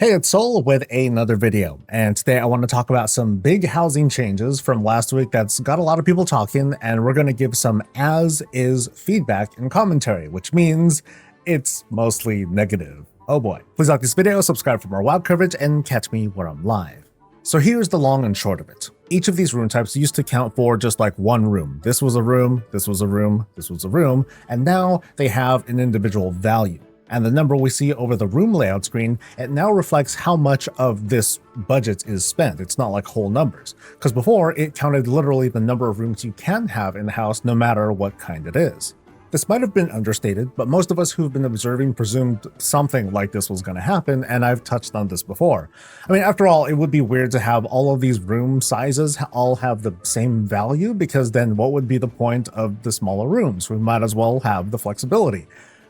Hey, it's Soul with another video, and today I want to talk about some big housing changes from last week that's got a lot of people talking, and we're going to give some as-is feedback and commentary, which means it's mostly negative. Oh boy. Please like this video, subscribe for more WoW coverage, and catch me where I'm live. So here's the long and short of it. Each of these room types used to count for just like one room. This was a room, this was a room, this was a room, and now they have an individual value. And the number we see over the room layout screen, it now reflects how much of this budget is spent. It's not like whole numbers, because before it counted literally the number of rooms you can have in the house no matter what kind it is. This might have been understated, but most of us who've been observing presumed something like this was going to happen, and I've touched on this before. I mean, after all, it would be weird to have all of these room sizes all have the same value, because then what would be the point of the smaller rooms? We might as well have the flexibility.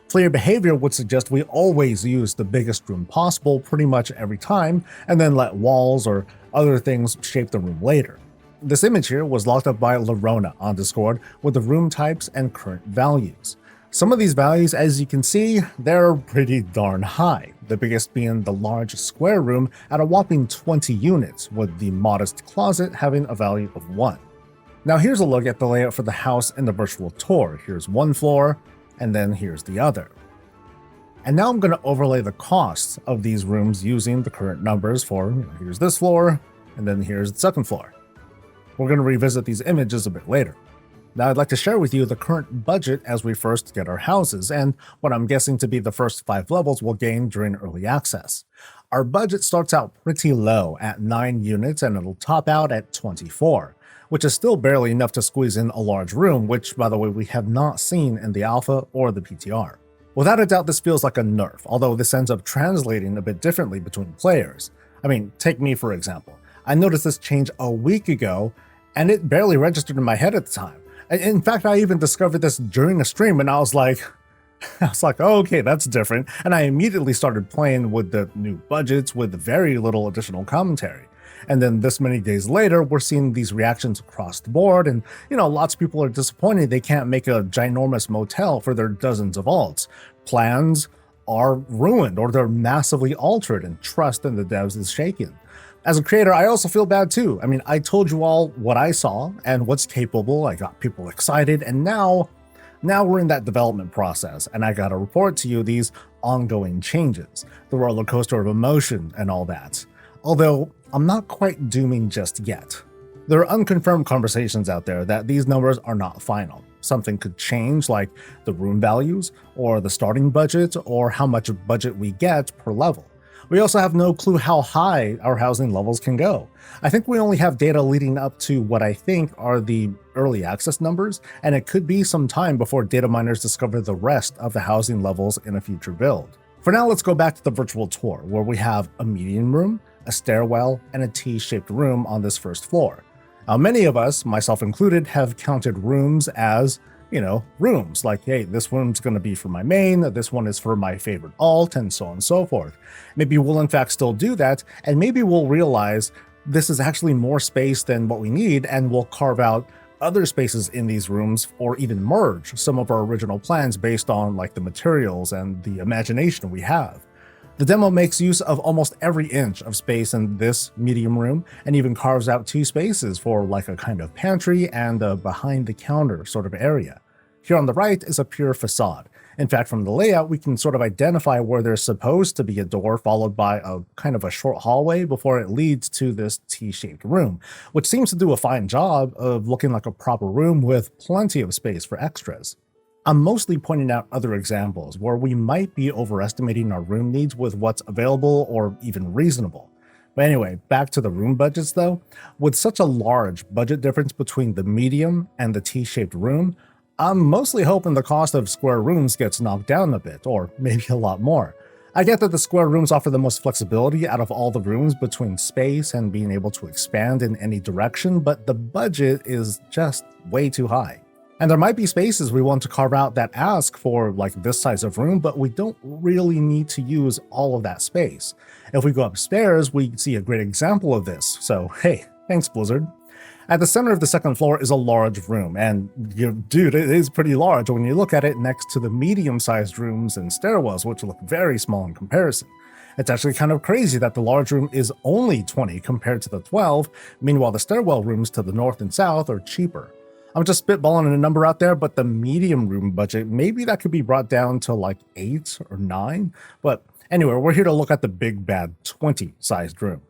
Player behavior would suggest we always use the biggest room possible pretty much every time, and then let walls or other things shape the room later. This image here was locked up by Larona on Discord with the room types and current values. Some of these values, as you can see, they're pretty darn high, the biggest being the large square room at a whopping 20 units, with the modest closet having a value of 1. Now here's a look at the layout for the house in the virtual tour. Here's one floor, and then here's the other. And now I'm going to overlay the costs of these rooms using the current numbers for, here's this floor, and then here's the second floor. We're going to revisit these images a bit later. Now I'd like to share with you the current budget as we first get our houses, and what I'm guessing to be the first 5 levels we'll gain during early access. Our budget starts out pretty low at 9 units, and it'll top out at 24. Which is still barely enough to squeeze in a large room, which, by the way, we have not seen in the alpha or the PTR. Without a doubt, this feels like a nerf, although this ends up translating a bit differently between players. I mean, take me for example. I noticed this change a week ago, and it barely registered in my head at the time. In fact, I even discovered this during a stream, and I was like, oh, okay, that's different. And I immediately started playing with the new budgets with very little additional commentary. And then this many days later, we're seeing these reactions across the board, and lots of people are disappointed they can't make a ginormous motel for their dozens of alts. Plans are ruined or they're massively altered, and trust in the devs is shaken. As a creator, I also feel bad too. I mean, I told you all what I saw and what's capable. I got people excited, and now we're in that development process, and I gotta report to you these ongoing changes, the roller coaster of emotion and all that. Although I'm not quite dooming just yet. There are unconfirmed conversations out there that these numbers are not final. Something could change, like the room values, or the starting budget, or how much budget we get per level. We also have no clue how high our housing levels can go. I think we only have data leading up to what I think are the early access numbers, and it could be some time before data miners discover the rest of the housing levels in a future build. For now, let's go back to the virtual tour, where we have a medium room, a stairwell, and a T-shaped room on this first floor. Now, many of us, myself included, have counted rooms as, rooms. Like, hey, this room's going to be for my main, this one is for my favorite alt, and so on and so forth. Maybe we'll in fact still do that, and maybe we'll realize this is actually more space than what we need, and we'll carve out other spaces in these rooms, or even merge some of our original plans based on like the materials and the imagination we have. The demo makes use of almost every inch of space in this medium room, and even carves out 2 spaces for like a kind of pantry and a behind the counter sort of area. Here on the right is a pure facade. In fact, from the layout, we can sort of identify where there's supposed to be a door, followed by a kind of a short hallway before it leads to this T-shaped room, which seems to do a fine job of looking like a proper room with plenty of space for extras. I'm mostly pointing out other examples where we might be overestimating our room needs with what's available or even reasonable. But anyway, back to the room budgets though. With such a large budget difference between the medium and the T-shaped room, I'm mostly hoping the cost of square rooms gets knocked down a bit, or maybe a lot more. I get that the square rooms offer the most flexibility out of all the rooms between space and being able to expand in any direction, but the budget is just way too high. And there might be spaces we want to carve out that ask for like this size of room, but we don't really need to use all of that space. If we go upstairs, we see a great example of this. So hey, thanks Blizzard. At the center of the second floor is a large room, and dude, it is pretty large when you look at it next to the medium-sized rooms and stairwells, which look very small in comparison. It's actually kind of crazy that the large room is only 20 compared to the 12, meanwhile the stairwell rooms to the north and south are cheaper. I'm just spitballing a number out there, but the medium room budget, maybe that could be brought down to like 8 or 9. But anyway, we're here to look at the big bad 20 sized room.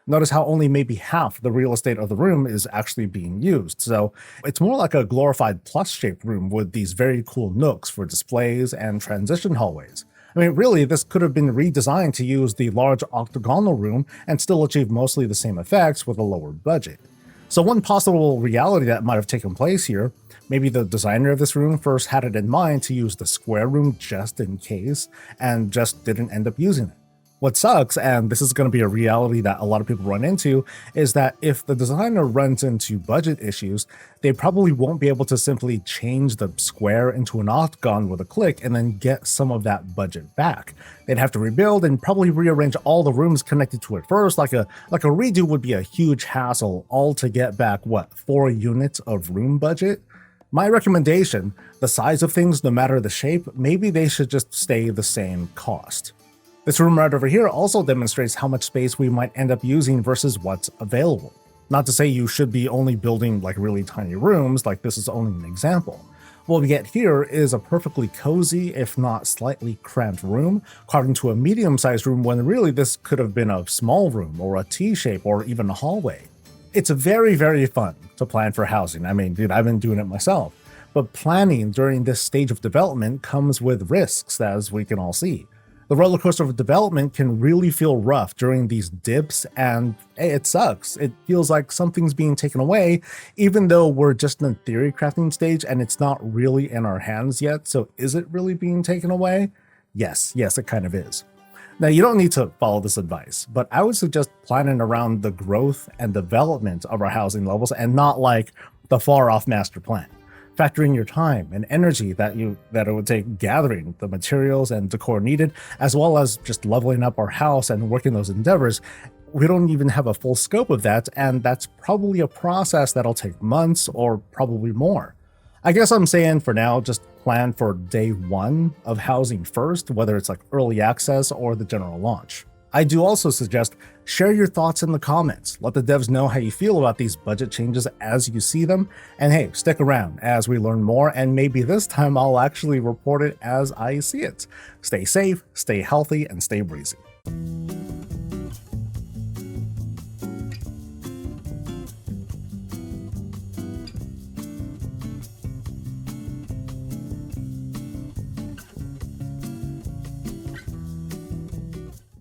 Notice how only maybe half the real estate of the room is actually being used. So it's more like a glorified plus-shaped room with these very cool nooks for displays and transition hallways. I mean, really, this could have been redesigned to use the large octagonal room and still achieve mostly the same effects with a lower budget. So one possible reality that might have taken place here, maybe the designer of this room first had it in mind to use the square room just in case, and just didn't end up using it. What sucks, and this is going to be a reality that a lot of people run into, is that if the designer runs into budget issues, they probably won't be able to simply change the square into an octagon with a click and then get some of that budget back. They'd have to rebuild and probably rearrange all the rooms connected to it first. Like a redo would be a huge hassle, all to get back, 4 units of room budget? My recommendation, the size of things, no matter the shape, maybe they should just stay the same cost. This room right over here also demonstrates how much space we might end up using versus what's available. Not to say you should be only building like really tiny rooms, like this is only an example. What we get here is a perfectly cozy, if not slightly cramped room, carved into a medium-sized room when really this could have been a small room or a T-shape or even a hallway. It's very, very fun to plan for housing. I mean, dude, I've been doing it myself. But planning during this stage of development comes with risks, as we can all see. The roller coaster of development can really feel rough during these dips, and hey, it sucks. It feels like something's being taken away, even though we're just in the theory crafting stage and it's not really in our hands yet. So is it really being taken away? Yes, it kind of is. Now, you don't need to follow this advice, but I would suggest planning around the growth and development of our housing levels and not like the far off master plan. Factoring your time and energy that it would take gathering the materials and decor needed, as well as just leveling up our house and working those endeavors. We don't even have a full scope of that, and that's probably a process that'll take months or probably more. I guess I'm saying for now, just plan for day 1 of housing first, whether it's like early access or the general launch. I do also suggest share your thoughts in the comments. Let the devs know how you feel about these budget changes as you see them. And hey, stick around as we learn more, and maybe this time I'll actually report it as I see it. Stay safe, stay healthy, and stay breezy.